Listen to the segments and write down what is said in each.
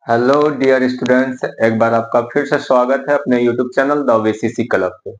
Hello dear students, एक बार आपका फिर से स्वागत है अपने YouTube channel the VCC club पे।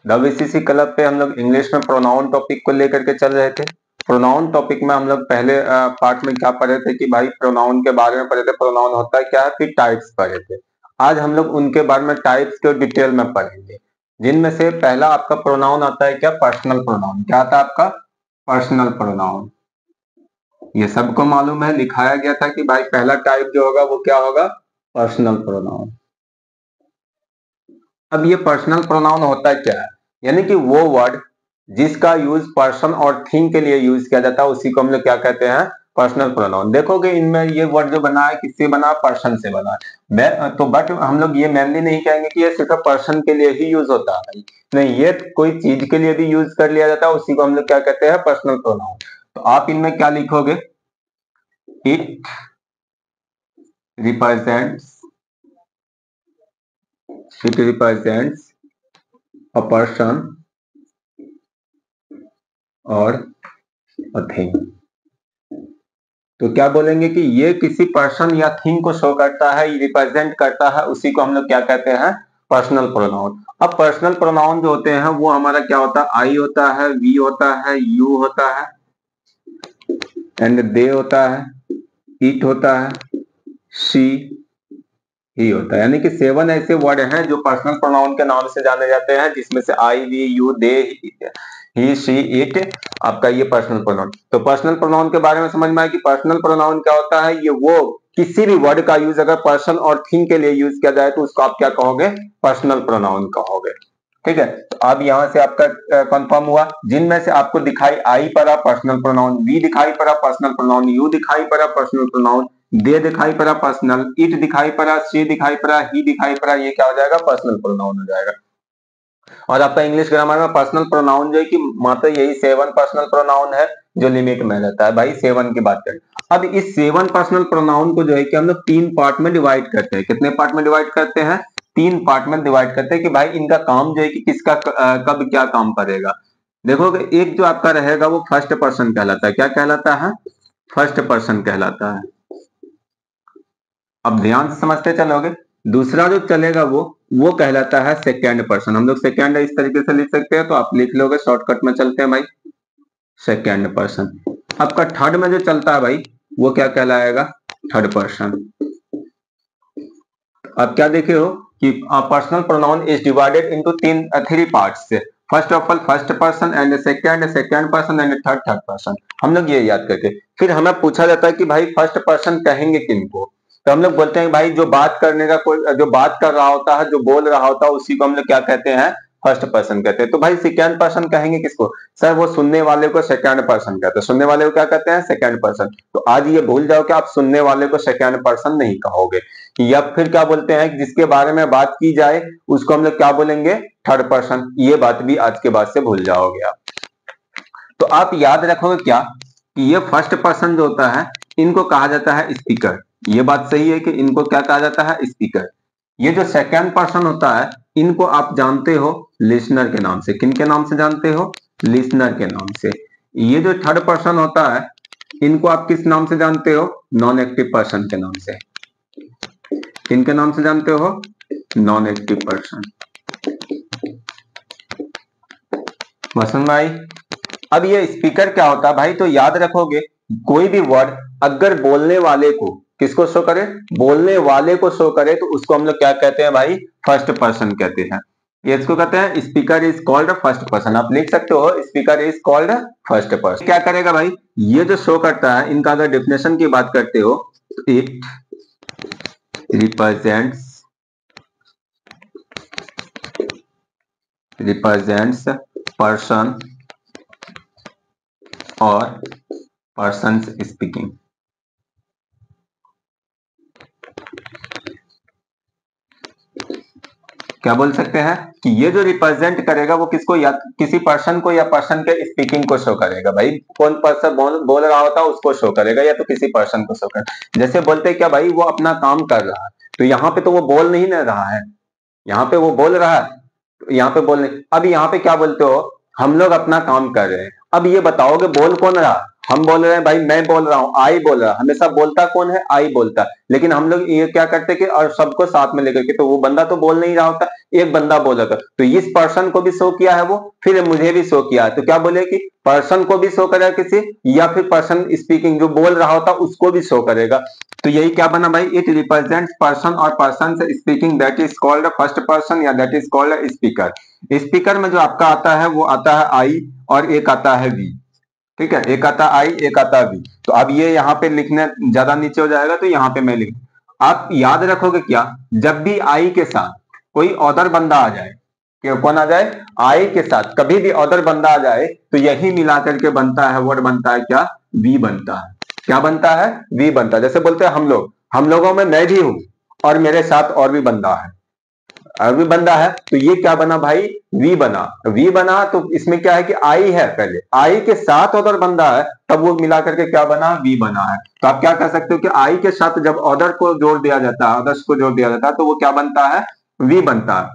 द वीसीसी क्लब पे हम लोग इंग्लिश में प्रोनाउन टॉपिक को लेकर के चल रहे थे। प्रोनाउन टॉपिक में हम लोग पहले पार्ट में क्या पढ़े थे कि भाई प्रोनाउन के बारे में पढ़े थे, प्रोनाउन होता है क्या है, फिर टाइप्स पढ़े थे। आज हम लोग उनके बारे में टाइप्स को डिटेल में पढ़ेंगे, जिनमें से पहला आपका प्रोनाउन आता है क्या, पर्सनल प्रोनाउन। क्या आता है आपका? Personal pronoun. ये सबको मालूम है, लिखाया गया था कि भाई पहला टाइप जो होगा वो क्या होगा, पर्सनल प्रोनाउन। अब ये पर्सनल प्रोनाउन होता क्या है, यानी कि वो वर्ड जिसका यूज पर्सन और थिंग के लिए यूज किया जाता है उसी को हम लोग क्या कहते हैं, पर्सनल प्रोनाउन। देखोगे इनमें ये वर्ड जो बना है किससे बना, पर्सन से बना है। तो बट हम लोग ये मेनली नहीं कहेंगे कि ये सिर्फ पर्सन के लिए ही यूज होता है, नहीं, ये कोई चीज के लिए भी यूज कर लिया जाता है, उसी को हम लोग क्या कहते हैं, पर्सनल प्रोनाउन। तो आप इनमें क्या लिखोगे, इट represents a person और a thing। तो क्या बोलेंगे कि ये किसी पर्सन या थिंग को शो करता है, रिप्रेजेंट करता है, उसी को हम लोग क्या कहते हैं, पर्सनल प्रोनाउन। अब पर्सनल प्रोनाउन जो होते हैं वो हमारा क्या होता है, आई होता है, वी होता है, यू होता है, एंड दे होता है, इट होता है, शी ही होता है। यानी कि 7 ऐसे वर्ड हैं जो पर्सनल प्रोनाउन के नाम से जाने जाते हैं, जिसमें से I, we, you, they, he, she, it आपका ये पर्सनल प्रोनाउन। तो पर्सनल प्रोनाउन के बारे में समझ में आया कि पर्सनल प्रोनाउन क्या होता है। ये वो किसी भी वर्ड का यूज अगर पर्सन और थिंग के लिए यूज किया जाए तो उसको आप क्या कहोगे, पर्सनल प्रोनाउन कहोगे। ठीक है, तो अब यहां से आपका कंफर्म हुआ, जिनमें से आपको दिखाई आई पड़ा पर्सनल प्रोनाउन, वी दिखाई पड़ा पर्सनल प्रोनाउन, यू दिखाई पड़ा पर्सनल प्रोनाउन, दे दिखाई पड़ा पर्सनल, इट दिखाई पड़ा, शी दिखाई पड़ा, ही दिखाई पड़ा, ये क्या हो जाएगा, पर्सनल प्रोनाउन हो जाएगा। और आपका इंग्लिश ग्रामर में पर्सनल प्रोनाउन जो है कि मात्र यही 7 पर्सनल प्रोनाउन है जो लिमिट में रहता है। भाई 7 की बात करें। अब इस 7 पर्सनल प्रोनाउन को जो है कि हम लोग 3 पार्ट में डिवाइड करते हैं। कितने पार्ट में डिवाइड करते हैं, 3 पार्ट में डिवाइड करते हैं कि भाई इनका काम जो है कि किसका कब क्या काम करेगा। देखो एक जो आपका रहेगा वो फर्स्ट पर्सन कहलाता है। क्या कहलाता है, फर्स्ट पर्सन कहलाता है। अब ध्यान से समझते चलोगे। दूसरा जो चलेगा वो कहलाता है सेकेंड पर्सन। हम लोग सेकेंड इस तरीके से लिख सकते हैं, तो आप लिख लोगे, शॉर्टकट में चलते हैं भाई, सेकेंड पर्सन। आपका थर्ड में जो चलता है भाई वो क्या कहलाएगा, थर्ड पर्सन। अब क्या देखे हो कि personal pronoun is divided into 3 parts से। First of all first person and second person and third person. हम लोग ये याद करके फिर हमें पूछा जाता है कि भाई फर्स्ट पर्सन कहेंगे किनको, तो हम लोग बोलते हैं भाई जो बात करने का कोई, जो बात कर रहा होता है, जो बोल रहा होता है, उसी को हम लोग क्या कहते हैं, फर्स्ट पर्सन कहते हैं। तो भाई सेकेंड पर्सन कहेंगे किसको, सर वो सुनने वाले को सेकेंड पर्सन कहते हैं। सुनने वाले को क्या कहते हैं, सेकेंड पर्सन। तो आज ये भूल जाओ कि आप सुनने वाले को सेकेंड पर्सन नहीं कहोगे। या फिर क्या बोलते हैं, जिसके बारे में बात की जाए उसको हम लोग क्या बोलेंगे, थर्ड पर्सन। ये बात भी आज के बाद से भूल जाओगे आप। तो आप याद रखोगे क्या कि ये फर्स्ट पर्सन जो होता है इनको कहा जाता है स्पीकर। ये बात सही है कि इनको क्या कहा जाता है, स्पीकर। ये जो सेकंड पर्सन होता है इनको आप जानते हो लिसनर के नाम से। किन के नाम से जानते हो, लिसनर के नाम से। ये जो थर्ड पर्सन होता है इनको आप किस नाम से जानते हो, नॉन एक्टिव पर्सन के नाम से। किनके नाम से जानते हो, नॉन एक्टिव पर्सन। समझ में आई। अब ये स्पीकर क्या होता है भाई, तो याद रखोगे कोई भी वर्ड अगर बोलने वाले को, किसको शो करे, बोलने वाले को शो करे, तो उसको हम लोग क्या कहते हैं भाई, फर्स्ट पर्सन कहते हैं। ये इसको कहते हैं speaker is called first person. आप लिख सकते हो speaker is called first person. क्या करेगा भाई, ये जो शो करता है इनका अगर डेफिनेशन की बात करते हो तो इट रिप्रेजेंट्स पर्सन और पर्सन स्पीकिंग। क्या बोल सकते हैं कि ये जो रिप्रेजेंट करेगा वो किसको, या किसी पर्सन को या पर्सन के स्पीकिंग को शो करेगा। भाई कौन पर्सन बोल रहा होता है उसको शो करेगा या तो किसी पर्सन को शो करेगा। जैसे बोलते हैं क्या भाई, वो अपना काम कर रहा है, तो यहाँ पे तो वो बोल नहीं ना रहा है, यहाँ पे वो बोल रहा है, तो यहाँ पे बोल नहीं। अब यहाँ पे क्या बोलते हो, हम लोग अपना काम कर रहे हैं। अब ये बताओगे बोल कौन रहा, हम बोल रहे हैं भाई, मैं बोल रहा हूं, आई बोल रहा, हमेशा बोलता कौन है? आई बोलता। लेकिन हम लोग ये क्या करते कि और सबको साथ में लेकर के, तो वो बंदा तो बोल नहीं रहा होता, एक बंदा बोल रहा था, तो इस पर्सन को भी शो किया है वो, फिर मुझे भी शो किया है, तो क्या बोले कि पर्सन को भी शो करेगा किसी, या फिर पर्सन स्पीकिंग जो बोल रहा होता उसको भी शो करेगा। तो यही क्या बना भाई, इट रिप्रेजेंट्स पर्सन और पर्सन से speaking, that is called first person या that is called speaker. Speaker में जो आपका आता है वो आता है आई और एक आता है वी, ठीक है, एक आता आई एक आता वी। तो अब ये यहाँ पे लिखने ज्यादा नीचे हो जाएगा, तो यहाँ पे मैं लिख, आप याद रखोगे क्या, जब भी आई के साथ कोई अदर बंदा आ जाए, कि कौन आ जाए, आई के साथ कभी भी अदर बंदा आ जाए, तो यही मिलाकर के बनता है, वर्ड बनता है क्या, वी बनता है। क्या बनता है? वी बनता है। जैसे बोलते हैं हम लोग, हम लोगों में मैं भी हूं और मेरे साथ और भी बंदा है, अभी बंदा है, तो ये क्या बना भाई, वी बना। वी बना तो इसमें क्या है कि आई है, पहले आई के साथ अदर बंदा है, तब वो मिला करके क्या बना, वी बना है। तो आप क्या कह सकते हो कि आई के साथ जब अदर को जोड़ दिया जाता है, अदर्स को जोड़ दिया जाता है, तो वो क्या बनता है, वी बनता है।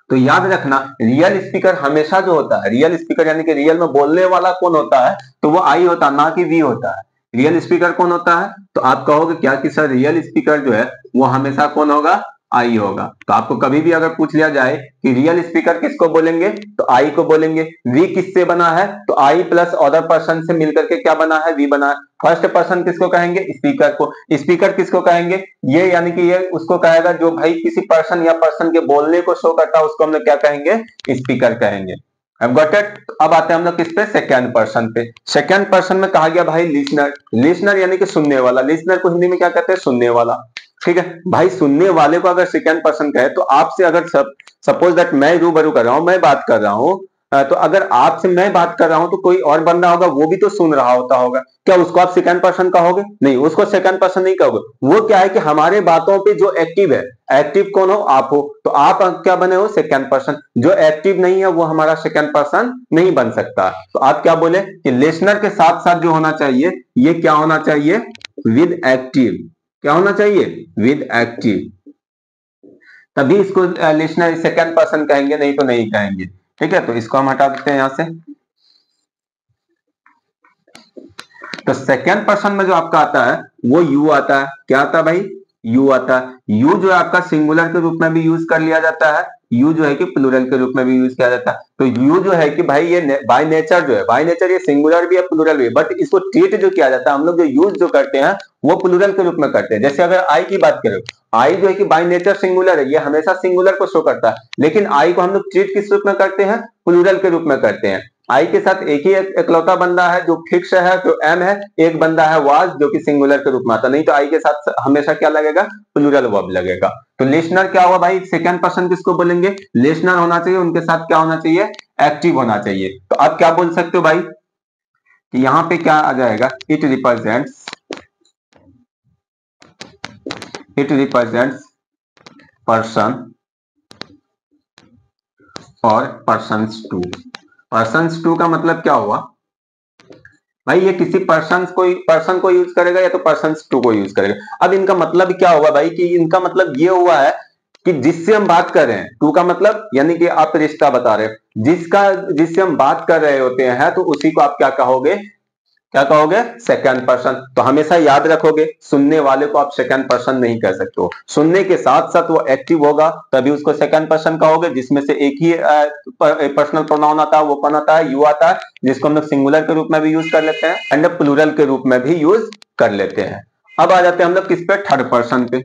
तो याद रखना, रियल स्पीकर हमेशा जो होता है, रियल स्पीकर यानी कि रियल में बोलने वाला कौन होता है, तो वो आई होता है, ना कि वी होता है। रियल स्पीकर कौन होता है, तो आप कहोगे क्या कि सर रियल स्पीकर जो है वो हमेशा कौन होगा, आई होगा। तो आपको कभी भी अगर पूछ लिया जाए कि रियल स्पीकर किसको बोलेंगे, तो आई को बोलेंगे। वी किससे बना है, तो आई प्लस अदर पर्सन से मिलकर के क्या बना है, वी बना है। फर्स्ट पर्सन किसको कहेंगे, स्पीकर को। स्पीकर किसको कहेंगे, ये यानी कि ये उसको कहेगा जो भाई किसी पर्सन या पर्सन के बोलने को शो करता है, उसको हम लोग क्या कहेंगे, स्पीकर कहेंगे। अब गॉट इट। अब आते हैं हम लोग किस पे, सेकेंड पर्सन पे। सेकेंड पर्सन में कहा गया भाई लिसनर। लिसनर यानी कि सुनने वाला। लिसनर को हिंदी में क्या कहते हैं, सुनने वाला। ठीक है भाई, सुनने वाले को अगर सेकेंड पर्सन कहे, तो आपसे अगर सपोज दैट मैं रूबरू कर रहा हूं, मैं बात कर रहा हूं, तो अगर आपसे मैं बात कर रहा हूं, तो कोई और बंदा होगा, वो भी तो सुन रहा होगा, क्या उसको आप सेकंड पर्सन कहोगे? नहीं, उसको सेकंड पर्सन नहीं कहोगे। वो क्या है कि हमारे बातों पे जो एक्टिव है, एक्टिव कौन हो, आप हो, तो आप क्या बने हो, सेकंड पर्सन। जो एक्टिव नहीं है वो हमारा सेकंड पर्सन नहीं बन सकता। तो आप क्या बोले कि लिसनर के साथ साथ जो होना चाहिए, ये क्या होना चाहिए, विद एक्टिव। क्या होना चाहिए, विद एक्टिव, तभी इसको लिसनर सेकंड पर्सन कहेंगे, नहीं तो नहीं कहेंगे। ठीक है, तो इसको हम हटा देते हैं यहां से। तो सेकेंड पर्सन में जो आपका आता है वो यू आता है। क्या आता है भाई, यू आता है। यू जो है आपका सिंगुलर के रूप में भी यूज कर लिया जाता है, यू जो है कि प्लूरल के रूप में भी यूज किया जाता है। तो यू जो है कि भाई ये बाय नेचर जो है, बाय नेचर ये सिंगुलर भी है प्लूरल भी है, बट इसको ट्रीट जो किया जाता है, हम लोग जो यूज जो करते हैं वो प्लूरल के रूप में करते हैं। जैसे अगर आई की बात करें, आई जो है कि बाय नेचर सिंगुलर है, ये हमेशा सिंगुलर को शो करता है, लेकिन आई को हम लोग ट्रीट किस रूप में करते हैं, प्लूरल के रूप में करते हैं। आई के साथ एक ही इकलौता बंदा है जो फिक्स है, जो एम है, एक बंदा है वाज, जो कि सिंगुलर के रूप में आता, नहीं तो आई के साथ हमेशा क्या लगेगा, प्लूरल वर्ब लगेगा। तो लिसनर क्या हुआ भाई, सेकंड पर्सन किसको बोलेंगे, लिसनर होना चाहिए, उनके साथ क्या होना चाहिए, एक्टिव होना चाहिए। तो आप क्या बोल सकते हो भाई कि यहां पे क्या आ जाएगा, इट रिप्रेजेंट्स पर्सन और पर्सन्स टू। पर्सन्स टू का मतलब क्या हुआ भाई, ये किसी पर्सन को यूज करेगा या तो पर्सन्स टू को यूज करेगा। अब इनका मतलब क्या हुआ भाई, कि इनका मतलब ये हुआ है कि जिससे हम बात कर रहे हैं, टू का मतलब यानी कि आप रिश्ता बता रहे हो, जिससे हम बात कर रहे होते हैं, तो उसी को आप क्या कहोगे, क्या कहोगे, सेकंड पर्सन। तो हमेशा याद रखोगे, सुनने वाले को आप सेकंड पर्सन नहीं कह सकते हो, सुनने के साथ साथ वो एक्टिव होगा तभी उसको सेकंड पर्सन कहोगे, जिसमें से एक ही पर्सनल प्रोनाउन आता है, वो कौन आता है, यू आता है, जिसको हम लोग सिंगुलर के रूप में भी यूज कर लेते हैं एंड प्लूरल के रूप में भी यूज कर लेते हैं। अब आ जाते हैं हम लोग किस पे, थर्ड पर्सन पे।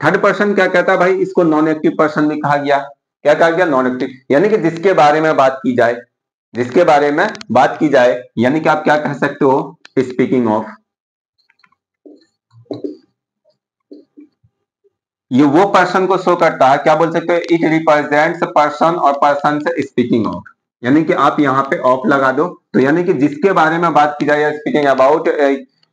थर्ड पर्सन क्या कहता है भाई, इसको नॉन एक्टिव पर्सन भी कहा गया। क्या कहा गया, नॉन एक्टिव, यानी कि जिसके बारे में बात की जाए, जिसके बारे में बात की जाए, यानी कि आप क्या कह सकते हो, स्पीकिंग ऑफ। ये वो पर्सन को शो करता है, क्या बोल सकते हो, इट रिप्रेजेंट्स पर्सन और पर्सन से स्पीकिंग ऑफ, यानी कि आप यहाँ पे ऑफ लगा दो, तो यानी कि जिसके बारे में बात की जाए या स्पीकिंग अबाउट,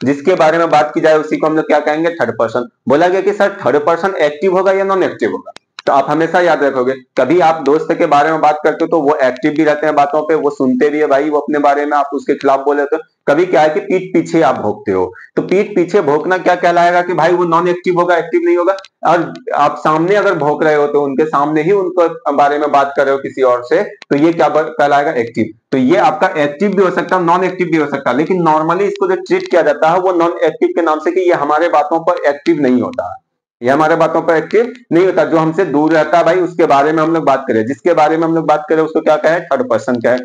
जिसके बारे में बात की जाए उसी को हम लोग क्या कहेंगे, थर्ड पर्सन। बोला गया कि सर थर्ड पर्सन एक्टिव होगा या नॉन एक्टिव होगा, तो आप हमेशा याद रखोगे, कभी आप दोस्त के बारे में बात करते हो तो वो एक्टिव भी रहते हैं बातों पे, वो सुनते भी है भाई वो अपने बारे में, आप उसके खिलाफ बोले तो कभी क्या है कि पीठ पीछे आप भोंकते हो। तो पीठ पीछे भोंकना क्या कहलाएगा कि भाई वो नॉन एक्टिव होगा, एक्टिव नहीं होगा। और आप सामने अगर भोंक रहे हो तो उनके सामने ही उनको बारे में बात कर रहे हो किसी और से, तो ये क्या कहलाएगा, एक्टिव। तो ये आपका एक्टिव भी हो सकता है, नॉन एक्टिव भी हो सकता है, लेकिन नॉर्मली इसको जो ट्रीट किया जाता है वो नॉन एक्टिव के नाम से, कि ये हमारे बातों पर एक्टिव नहीं होता है, ये हमारे बातों पर एक्टिव नहीं होता। जो हमसे दूर रहता है भाई उसके बारे में हम लोग बात करें, जिसके बारे में हम लोग बात करें उसको क्या कहे, थर्ड पर्सन कहे।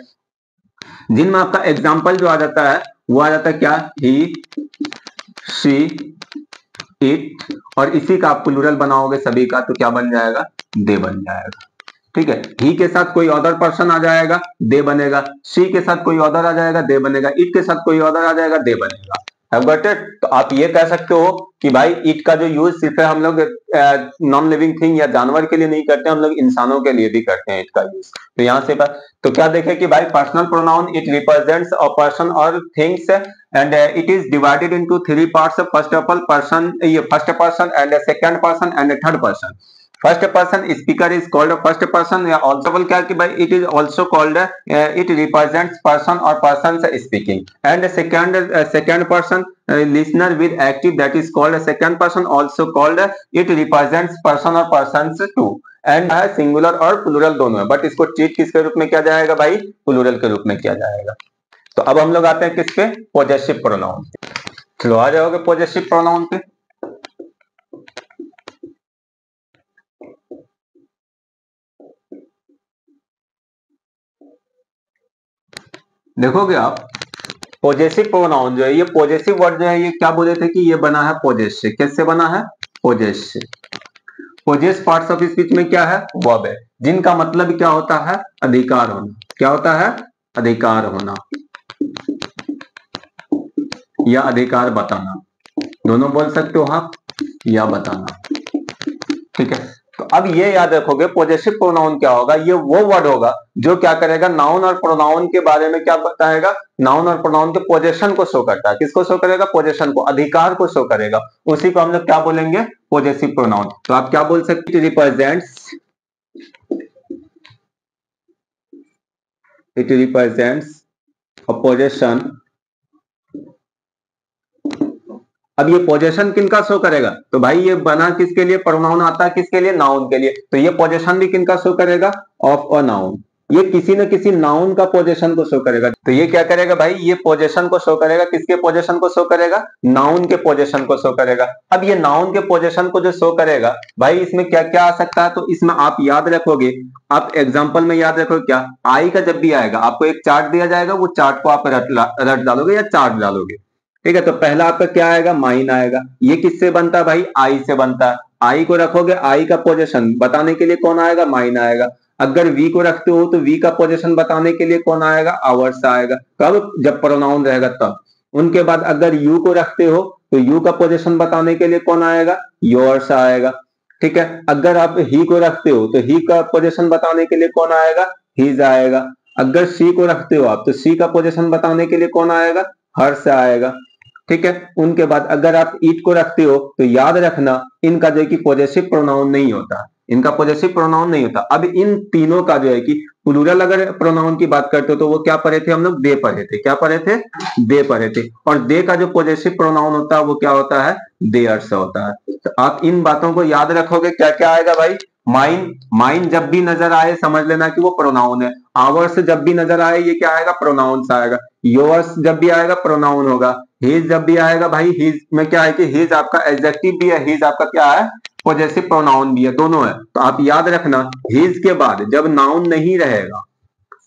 जिनमें आपका एग्जाम्पल जो आ जाता है वो आ जाता है क्या, ही, शी, इट, और इसी का आप प्लूरल बनाओगे सभी का तो क्या बन जाएगा, दे बन जाएगा। ठीक है, ही के साथ कोई अदर पर्सन आ जाएगा, दे बनेगा। शी के साथ कोई अदर आ जाएगा, दे बनेगा। इट के साथ कोई अदर आ जाएगा, दे बनेगा। Have got it? तो आप ये कह सकते हो कि भाई इट का जो यूज सिर्फ हम लोग नॉन लिविंग थिंग या जानवर के लिए नहीं करते, हम लोग इंसानों के लिए भी करते हैं इट का यूज। तो यहाँ से तो क्या देखें कि भाई personal pronoun it represents a person और things and it is divided into 3 parts. First of all person, ये first person and second person and third person. First person speaker is called first person, या also बोल क्या कि भाई it is also called, it represents person और person speaking. And second person listener with active, that is called second person, also called, it represents person और person to. And है singular और plural दोनों है, बट इसको treat किसके रूप में किया जाएगा भाई, प्लूरल के रूप में किया जाएगा। तो अब हम लोग आते हैं किस पे, पॉजेसिव प्रोनाउन। चलो आ जाओगे पॉजेसिव प्रोनाउन पे। देखोगे आप पॉजेसिव प्रोनाउन जो है, ये पॉजेसिव वर्ड जो है ये क्या बोले थे कि ये बना है पोजेस से। किससे बना है, पोजेस से। पोजेस पार्ट्स ऑफ स्पीच में क्या है, वर्ब है, जिनका मतलब क्या होता है, अधिकार होना। क्या होता है, अधिकार होना या अधिकार बताना, दोनों बोल सकते हो आप, या बताना। ठीक है, तो अब ये याद रखोगे पॉजेसिव प्रोनाउन क्या होगा, ये वो वर्ड होगा जो क्या करेगा, नाउन और प्रोनाउन के बारे में क्या बताएगा, नाउन और प्रोनाउन के पोजेशन को शो करता है। किसको शो करेगा, पोजेशन को, अधिकार को शो करेगा। उसी को हम लोग क्या बोलेंगे, पॉजेसिव प्रोनाउन। तो आप क्या बोल सकते, इट रिप्रेजेंट्स अ पोजेशन। अब ये पोजेशन किनका शो करेगा, तो भाई ये बना किसके लिए, प्रोनाउन आता है किसके लिए, नाउन के लिए। तो ये पोजेशन भी किनका शो करेगा, ऑफ अ नाउन। ये किसी न किसी नाउन का पोजेशन को शो करेगा। तो ये क्या करेगा भाई, ये पोजेशन को शो करेगा, किसके पोजेशन को शो करेगा, नाउन के पोजेशन को शो करेगा। अब ये नाउन के पोजेशन को जो शो करेगा भाई, इसमें क्या क्या आ सकता है, तो इसमें आप याद रखोगे, आप एग्जाम्पल में याद रखोगे क्या, आई का जब भी आएगा आपको एक चार्ट दिया जाएगा, वो चार्ट को आप रट डालोगे या चार्ट डालोगे। ठीक है, तो पहला आपका क्या आएगा, माइन आएगा। ये किससे बनता है भाई, आई से बनता है। आई को रखोगे, आई का पोजीशन बताने के लिए कौन आएगा, माइन आएगा। अगर वी को रखते हो तो वी का पोजीशन बताने के लिए कौन आएगा, आवर्स आएगा। कब, जब प्रोनाउन रहेगा तब। उनके बाद अगर यू को रखते हो तो यू का पोजीशन बताने के लिए कौन आएगा, योर्स आएगा। ठीक है, अगर आप ही को रखते हो तो ही का पोजीशन बताने के लिए कौन आएगा, हीज आएगा। अगर सी को रखते हो आप तो सी का पोजीशन बताने के लिए कौन आएगा, हर्ष आएगा। ठीक है, उनके बाद अगर आप ईट को रखते हो तो याद रखना इनका जो है कि पॉजेसिव प्रोनाउन नहीं होता, इनका पॉजेसिव प्रोनाउन नहीं होता। अब इन तीनों का जो है कि प्लूरल अगर प्रोनाउन की बात करते हो तो वो क्या पढ़े थे हम लोग, दे पढ़े थे। क्या पढ़े थे, दे पढ़े थे। और दे का जो पॉजेसिव प्रोनाउन होता है वो क्या होता है, देयर्स होता है। तो आप इन बातों को याद रखोगे। क्या क्या आएगा भाई, माइन, माइन जब भी नजर आए समझ लेना कि वो प्रोनाउन है। आवर्स जब भी नजर आए ये क्या आएगा, प्रोनाउंस आएगा। योर्स जब भी आएगा प्रोनाउन होगा। हिज जब भी आएगा भाई, हिज में क्या है कि हिज आपका एडजेक्टिव भी है, हिज आपका क्या है, पॉजेसिव प्रोनाउन भी है, दोनों है। तो आप याद रखना हिज के बाद जब नाउन नहीं रहेगा,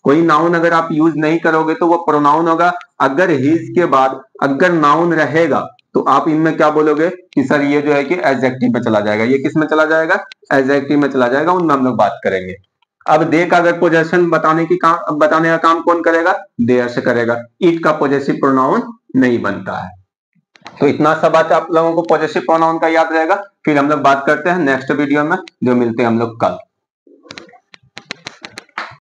कोई नाउन अगर आप यूज नहीं करोगे तो वो प्रोनाउन होगा। अगर हिज के बाद अगर नाउन रहेगा तो आप इनमें क्या बोलोगे कि सर ये जो है कि एडजेक्टिव में चला जाएगा। ये किस में चला जाएगा, एडजेक्टिव में चला जाएगा। उनमें हम लोग बात करेंगे। अब दे का अगर पोजेशन बताने का काम कौन करेगा, देयर से करेगा। इट का पॉजेसिव प्रोनाउन नहीं बनता है। तो इतना सा बात आप लोगों को पॉजेसिव प्रोनाउन का याद रहेगा। फिर हम लोग बात करते हैं नेक्स्ट वीडियो में, जो मिलते हैं हम लोग कल।